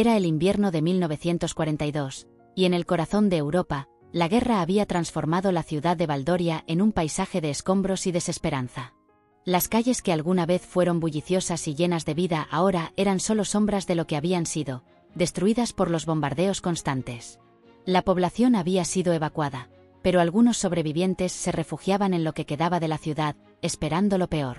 Era el invierno de 1942, y en el corazón de Europa, la guerra había transformado la ciudad de Valdoria en un paisaje de escombros y desesperanza. Las calles que alguna vez fueron bulliciosas y llenas de vida ahora eran solo sombras de lo que habían sido, destruidas por los bombardeos constantes. La población había sido evacuada, pero algunos sobrevivientes se refugiaban en lo que quedaba de la ciudad, esperando lo peor.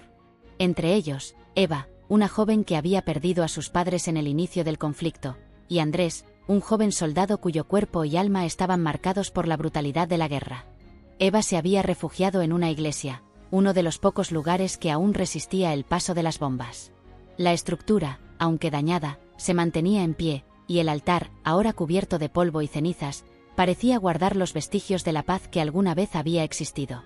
Entre ellos, Eva, una joven que había perdido a sus padres en el inicio del conflicto, y Andrés, un joven soldado cuyo cuerpo y alma estaban marcados por la brutalidad de la guerra. Eva se había refugiado en una iglesia, uno de los pocos lugares que aún resistía el paso de las bombas. La estructura, aunque dañada, se mantenía en pie, y el altar, ahora cubierto de polvo y cenizas, parecía guardar los vestigios de la paz que alguna vez había existido.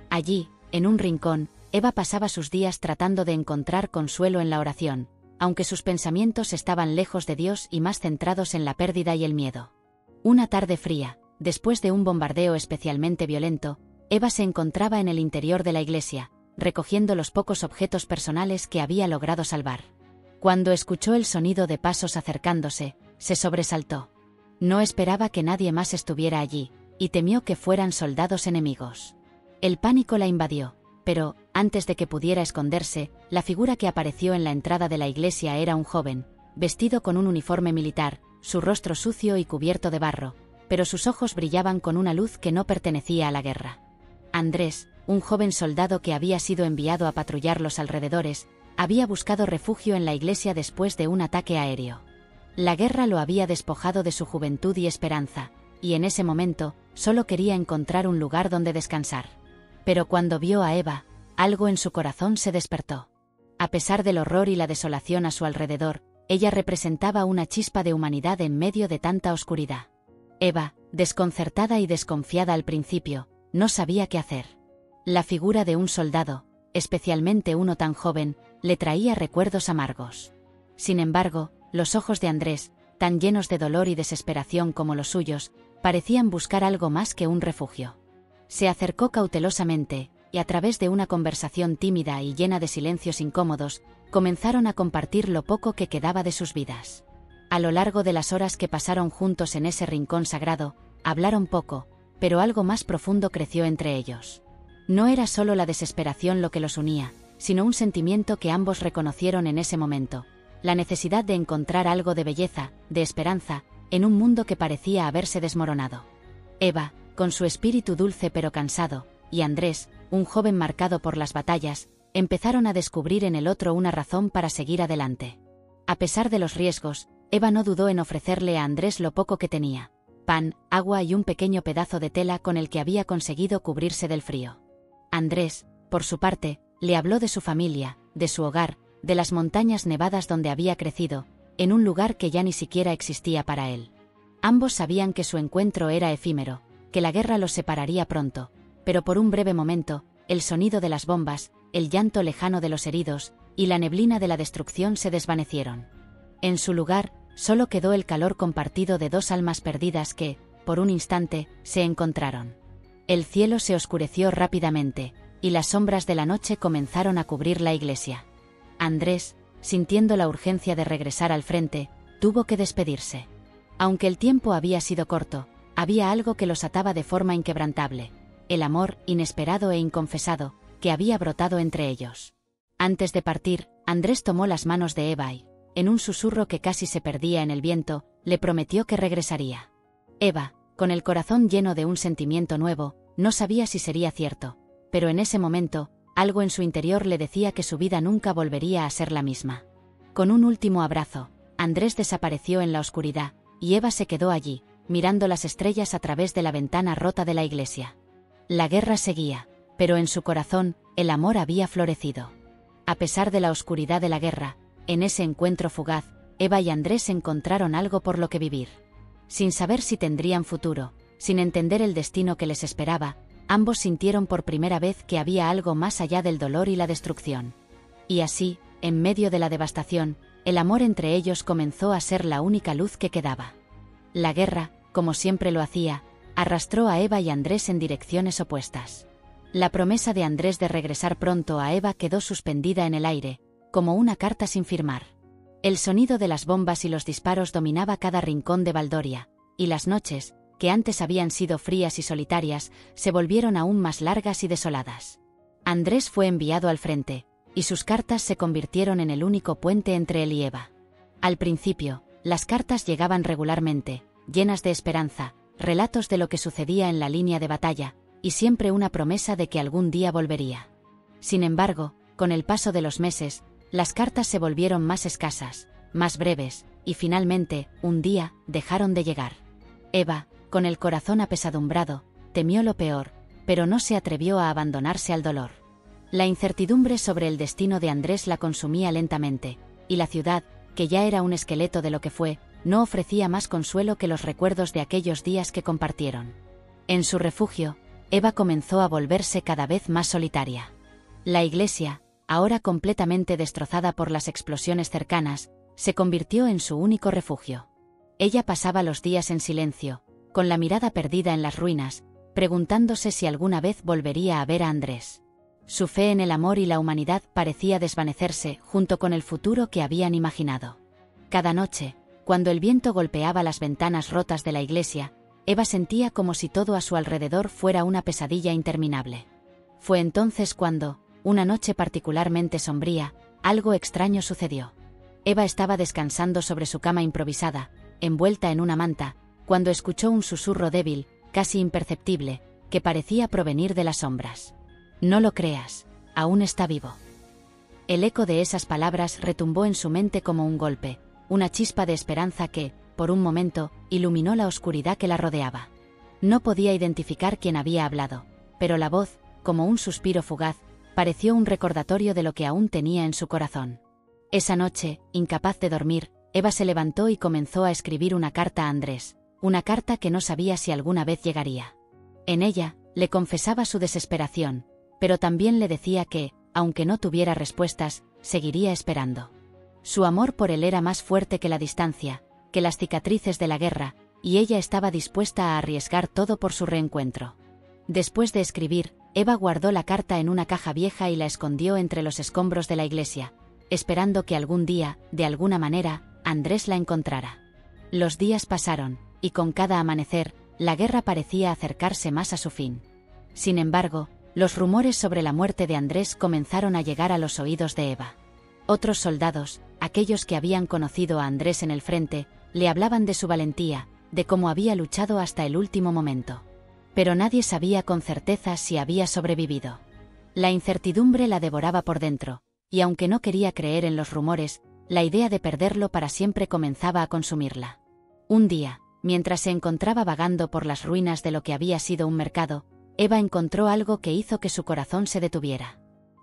Allí, en un rincón, Eva pasaba sus días tratando de encontrar consuelo en la oración, aunque sus pensamientos estaban lejos de Dios y más centrados en la pérdida y el miedo. Una tarde fría, después de un bombardeo especialmente violento, Eva se encontraba en el interior de la iglesia, recogiendo los pocos objetos personales que había logrado salvar. Cuando escuchó el sonido de pasos acercándose, se sobresaltó. No esperaba que nadie más estuviera allí, y temió que fueran soldados enemigos. El pánico la invadió, pero, antes de que pudiera esconderse, la figura que apareció en la entrada de la iglesia era un joven, vestido con un uniforme militar, su rostro sucio y cubierto de barro, pero sus ojos brillaban con una luz que no pertenecía a la guerra. Andrés, un joven soldado que había sido enviado a patrullar los alrededores, había buscado refugio en la iglesia después de un ataque aéreo. La guerra lo había despojado de su juventud y esperanza, y en ese momento, solo quería encontrar un lugar donde descansar. Pero cuando vio a Eva, algo en su corazón se despertó. A pesar del horror y la desolación a su alrededor, ella representaba una chispa de humanidad en medio de tanta oscuridad. Eva, desconcertada y desconfiada al principio, no sabía qué hacer. La figura de un soldado, especialmente uno tan joven, le traía recuerdos amargos. Sin embargo, los ojos de Andrés, tan llenos de dolor y desesperación como los suyos, parecían buscar algo más que un refugio. Se acercó cautelosamente, y a través de una conversación tímida y llena de silencios incómodos, comenzaron a compartir lo poco que quedaba de sus vidas. A lo largo de las horas que pasaron juntos en ese rincón sagrado, hablaron poco, pero algo más profundo creció entre ellos. No era solo la desesperación lo que los unía, sino un sentimiento que ambos reconocieron en ese momento: la necesidad de encontrar algo de belleza, de esperanza, en un mundo que parecía haberse desmoronado. Eva, con su espíritu dulce pero cansado, y Andrés, un joven marcado por las batallas, empezaron a descubrir en el otro una razón para seguir adelante. A pesar de los riesgos, Eva no dudó en ofrecerle a Andrés lo poco que tenía: pan, agua y un pequeño pedazo de tela con el que había conseguido cubrirse del frío. Andrés, por su parte, le habló de su familia, de su hogar, de las montañas nevadas donde había crecido, en un lugar que ya ni siquiera existía para él. Ambos sabían que su encuentro era efímero, que la guerra los separaría pronto, pero por un breve momento, el sonido de las bombas, el llanto lejano de los heridos, y la neblina de la destrucción se desvanecieron. En su lugar, solo quedó el calor compartido de dos almas perdidas que, por un instante, se encontraron. El cielo se oscureció rápidamente, y las sombras de la noche comenzaron a cubrir la iglesia. Andrés, sintiendo la urgencia de regresar al frente, tuvo que despedirse. Aunque el tiempo había sido corto, había algo que los ataba de forma inquebrantable: el amor, inesperado e inconfesado, que había brotado entre ellos. Antes de partir, Andrés tomó las manos de Eva y, en un susurro que casi se perdía en el viento, le prometió que regresaría. Eva, con el corazón lleno de un sentimiento nuevo, no sabía si sería cierto, pero en ese momento, algo en su interior le decía que su vida nunca volvería a ser la misma. Con un último abrazo, Andrés desapareció en la oscuridad, y Eva se quedó allí, mirando las estrellas a través de la ventana rota de la iglesia. La guerra seguía, pero en su corazón, el amor había florecido. A pesar de la oscuridad de la guerra, en ese encuentro fugaz, Eva y Andrés encontraron algo por lo que vivir. Sin saber si tendrían futuro, sin entender el destino que les esperaba, ambos sintieron por primera vez que había algo más allá del dolor y la destrucción. Y así, en medio de la devastación, el amor entre ellos comenzó a ser la única luz que quedaba. La guerra, como siempre lo hacía, arrastró a Eva y Andrés en direcciones opuestas. La promesa de Andrés de regresar pronto a Eva quedó suspendida en el aire, como una carta sin firmar. El sonido de las bombas y los disparos dominaba cada rincón de Valdoria, y las noches, que antes habían sido frías y solitarias, se volvieron aún más largas y desoladas. Andrés fue enviado al frente, y sus cartas se convirtieron en el único puente entre él y Eva. Al principio, las cartas llegaban regularmente, llenas de esperanza, relatos de lo que sucedía en la línea de batalla, y siempre una promesa de que algún día volvería. Sin embargo, con el paso de los meses, las cartas se volvieron más escasas, más breves, y finalmente, un día, dejaron de llegar. Eva, con el corazón apesadumbrado, temió lo peor, pero no se atrevió a abandonarse al dolor. La incertidumbre sobre el destino de Andrés la consumía lentamente, y la ciudad, que ya era un esqueleto de lo que fue, no ofrecía más consuelo que los recuerdos de aquellos días que compartieron. En su refugio, Eva comenzó a volverse cada vez más solitaria. La iglesia, ahora completamente destrozada por las explosiones cercanas, se convirtió en su único refugio. Ella pasaba los días en silencio, con la mirada perdida en las ruinas, preguntándose si alguna vez volvería a ver a Andrés. Su fe en el amor y la humanidad parecía desvanecerse junto con el futuro que habían imaginado. Cada noche, cuando el viento golpeaba las ventanas rotas de la iglesia, Eva sentía como si todo a su alrededor fuera una pesadilla interminable. Fue entonces cuando, una noche particularmente sombría, algo extraño sucedió. Eva estaba descansando sobre su cama improvisada, envuelta en una manta, cuando escuchó un susurro débil, casi imperceptible, que parecía provenir de las sombras. «No lo creas, aún está vivo». El eco de esas palabras retumbó en su mente como un golpe, una chispa de esperanza que, por un momento, iluminó la oscuridad que la rodeaba. No podía identificar quién había hablado, pero la voz, como un suspiro fugaz, pareció un recordatorio de lo que aún tenía en su corazón. Esa noche, incapaz de dormir, Eva se levantó y comenzó a escribir una carta a Andrés, una carta que no sabía si alguna vez llegaría. En ella, le confesaba su desesperación, pero también le decía que, aunque no tuviera respuestas, seguiría esperando. Su amor por él era más fuerte que la distancia, que las cicatrices de la guerra, y ella estaba dispuesta a arriesgar todo por su reencuentro. Después de escribir, Eva guardó la carta en una caja vieja y la escondió entre los escombros de la iglesia, esperando que algún día, de alguna manera, Andrés la encontrara. Los días pasaron, y con cada amanecer, la guerra parecía acercarse más a su fin. Sin embargo, los rumores sobre la muerte de Andrés comenzaron a llegar a los oídos de Eva. Otros soldados, aquellos que habían conocido a Andrés en el frente, le hablaban de su valentía, de cómo había luchado hasta el último momento. Pero nadie sabía con certeza si había sobrevivido. La incertidumbre la devoraba por dentro, y aunque no quería creer en los rumores, la idea de perderlo para siempre comenzaba a consumirla. Un día, mientras se encontraba vagando por las ruinas de lo que había sido un mercado, Eva encontró algo que hizo que su corazón se detuviera.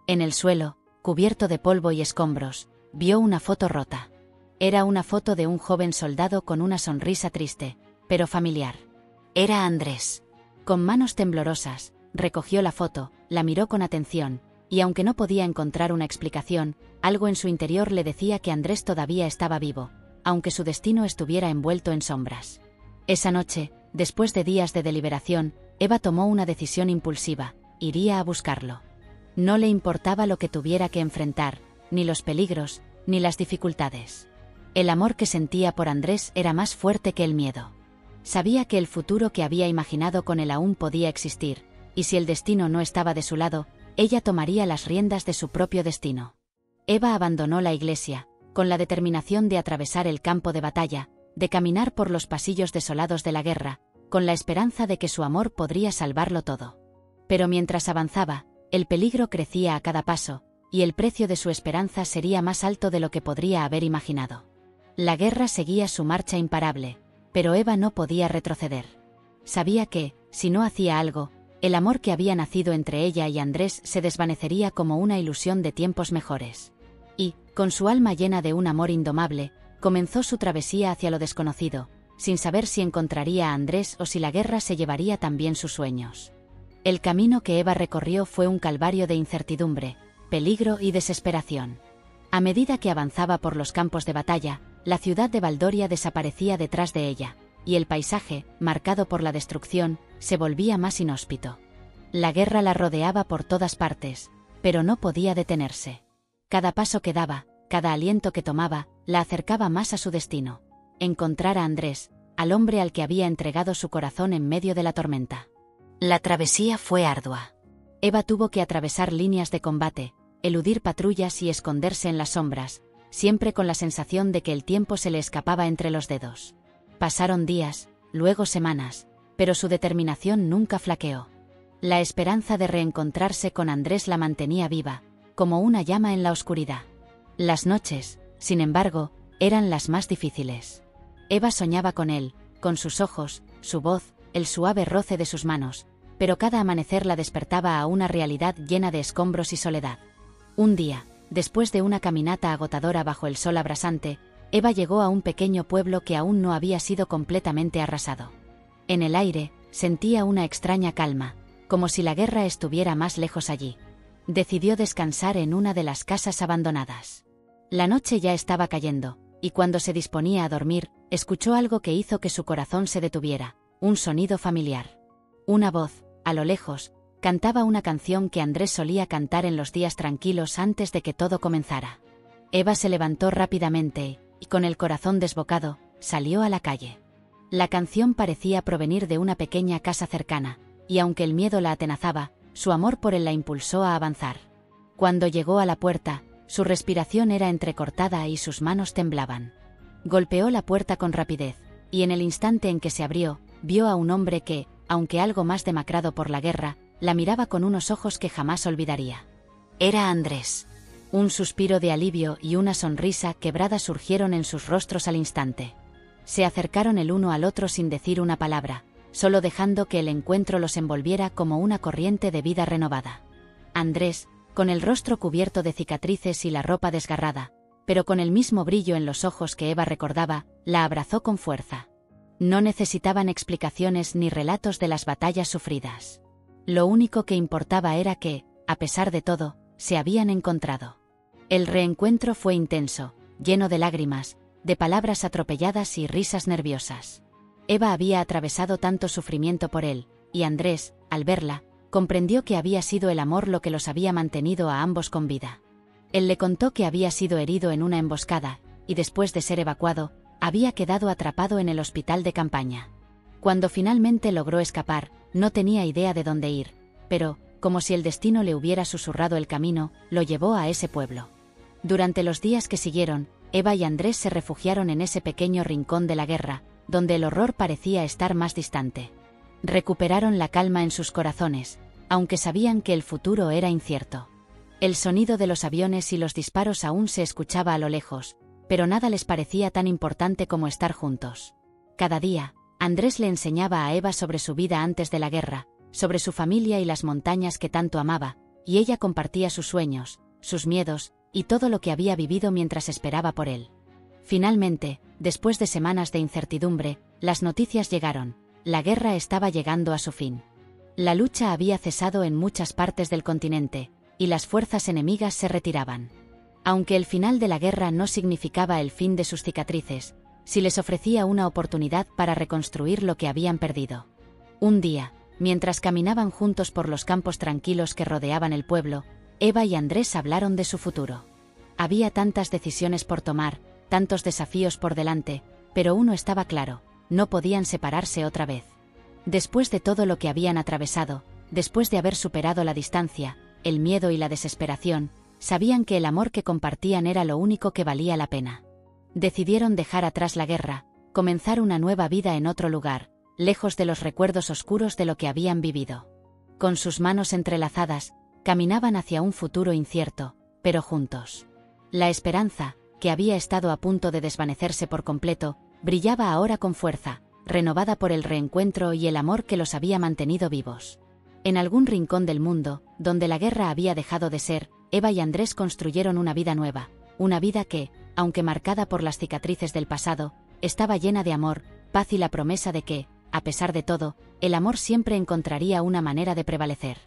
En el suelo, cubierto de polvo y escombros, vio una foto rota. Era una foto de un joven soldado con una sonrisa triste, pero familiar. Era Andrés. Con manos temblorosas, recogió la foto, la miró con atención, y aunque no podía encontrar una explicación, algo en su interior le decía que Andrés todavía estaba vivo, aunque su destino estuviera envuelto en sombras. Esa noche, después de días de deliberación, Eva tomó una decisión impulsiva: iría a buscarlo. No le importaba lo que tuviera que enfrentar, ni los peligros, ni las dificultades. El amor que sentía por Andrés era más fuerte que el miedo. Sabía que el futuro que había imaginado con él aún podía existir, y si el destino no estaba de su lado, ella tomaría las riendas de su propio destino. Eva abandonó la iglesia, con la determinación de atravesar el campo de batalla, de caminar por los pasillos desolados de la guerra, con la esperanza de que su amor podría salvarlo todo. Pero mientras avanzaba, el peligro crecía a cada paso, y el precio de su esperanza sería más alto de lo que podría haber imaginado. La guerra seguía su marcha imparable, pero Eva no podía retroceder. Sabía que, si no hacía algo, el amor que había nacido entre ella y Andrés se desvanecería como una ilusión de tiempos mejores. Y, con su alma llena de un amor indomable, comenzó su travesía hacia lo desconocido, sin saber si encontraría a Andrés o si la guerra se llevaría también sus sueños. El camino que Eva recorrió fue un calvario de incertidumbre, peligro y desesperación. A medida que avanzaba por los campos de batalla, la ciudad de Valdoria desaparecía detrás de ella, y el paisaje, marcado por la destrucción, se volvía más inhóspito. La guerra la rodeaba por todas partes, pero no podía detenerse. Cada paso que daba, cada aliento que tomaba, la acercaba más a su destino. Encontrar a Andrés, al hombre al que había entregado su corazón en medio de la tormenta. La travesía fue ardua. Eva tuvo que atravesar líneas de combate, eludir patrullas y esconderse en las sombras, siempre con la sensación de que el tiempo se le escapaba entre los dedos. Pasaron días, luego semanas, pero su determinación nunca flaqueó. La esperanza de reencontrarse con Andrés la mantenía viva, como una llama en la oscuridad. Las noches, sin embargo, eran las más difíciles. Eva soñaba con él, con sus ojos, su voz, el suave roce de sus manos, pero cada amanecer la despertaba a una realidad llena de escombros y soledad. Un día, después de una caminata agotadora bajo el sol abrasante, Eva llegó a un pequeño pueblo que aún no había sido completamente arrasado. En el aire, sentía una extraña calma, como si la guerra estuviera más lejos allí. Decidió descansar en una de las casas abandonadas. La noche ya estaba cayendo, y cuando se disponía a dormir, escuchó algo que hizo que su corazón se detuviera, un sonido familiar. Una voz, a lo lejos, cantaba una canción que Andrés solía cantar en los días tranquilos antes de que todo comenzara. Eva se levantó rápidamente y, con el corazón desbocado, salió a la calle. La canción parecía provenir de una pequeña casa cercana, y aunque el miedo la atenazaba, su amor por él la impulsó a avanzar. Cuando llegó a la puerta, su respiración era entrecortada y sus manos temblaban. Golpeó la puerta con rapidez, y en el instante en que se abrió, vio a un hombre que, aunque algo más demacrado por la guerra, la miraba con unos ojos que jamás olvidaría. Era Andrés. Un suspiro de alivio y una sonrisa quebrada surgieron en sus rostros al instante. Se acercaron el uno al otro sin decir una palabra, solo dejando que el encuentro los envolviera como una corriente de vida renovada. Andrés, con el rostro cubierto de cicatrices y la ropa desgarrada, pero con el mismo brillo en los ojos que Eva recordaba, la abrazó con fuerza. No necesitaban explicaciones ni relatos de las batallas sufridas. Lo único que importaba era que, a pesar de todo, se habían encontrado. El reencuentro fue intenso, lleno de lágrimas, de palabras atropelladas y risas nerviosas. Eva había atravesado tanto sufrimiento por él, y Andrés, al verla, comprendió que había sido el amor lo que los había mantenido a ambos con vida. Él le contó que había sido herido en una emboscada, y después de ser evacuado, había quedado atrapado en el hospital de campaña. Cuando finalmente logró escapar, no tenía idea de dónde ir, pero, como si el destino le hubiera susurrado el camino, lo llevó a ese pueblo. Durante los días que siguieron, Eva y Andrés se refugiaron en ese pequeño rincón de la guerra, donde el horror parecía estar más distante. Recuperaron la calma en sus corazones, aunque sabían que el futuro era incierto. El sonido de los aviones y los disparos aún se escuchaba a lo lejos, pero nada les parecía tan importante como estar juntos. Cada día, Andrés le enseñaba a Eva sobre su vida antes de la guerra, sobre su familia y las montañas que tanto amaba, y ella compartía sus sueños, sus miedos, y todo lo que había vivido mientras esperaba por él. Finalmente, después de semanas de incertidumbre, las noticias llegaron. La guerra estaba llegando a su fin. La lucha había cesado en muchas partes del continente, y las fuerzas enemigas se retiraban. Aunque el final de la guerra no significaba el fin de sus cicatrices, sí les ofrecía una oportunidad para reconstruir lo que habían perdido. Un día, mientras caminaban juntos por los campos tranquilos que rodeaban el pueblo, Eva y Andrés hablaron de su futuro. Había tantas decisiones por tomar, tantos desafíos por delante, pero uno estaba claro: no podían separarse otra vez. Después de todo lo que habían atravesado, después de haber superado la distancia, el miedo y la desesperación, sabían que el amor que compartían era lo único que valía la pena. Decidieron dejar atrás la guerra, comenzar una nueva vida en otro lugar, lejos de los recuerdos oscuros de lo que habían vivido. Con sus manos entrelazadas, caminaban hacia un futuro incierto, pero juntos. La esperanza, que había estado a punto de desvanecerse por completo, brillaba ahora con fuerza, renovada por el reencuentro y el amor que los había mantenido vivos. En algún rincón del mundo, donde la guerra había dejado de ser, Eva y Andrés construyeron una vida nueva, una vida que, aunque marcada por las cicatrices del pasado, estaba llena de amor, paz y la promesa de que, a pesar de todo, el amor siempre encontraría una manera de prevalecer.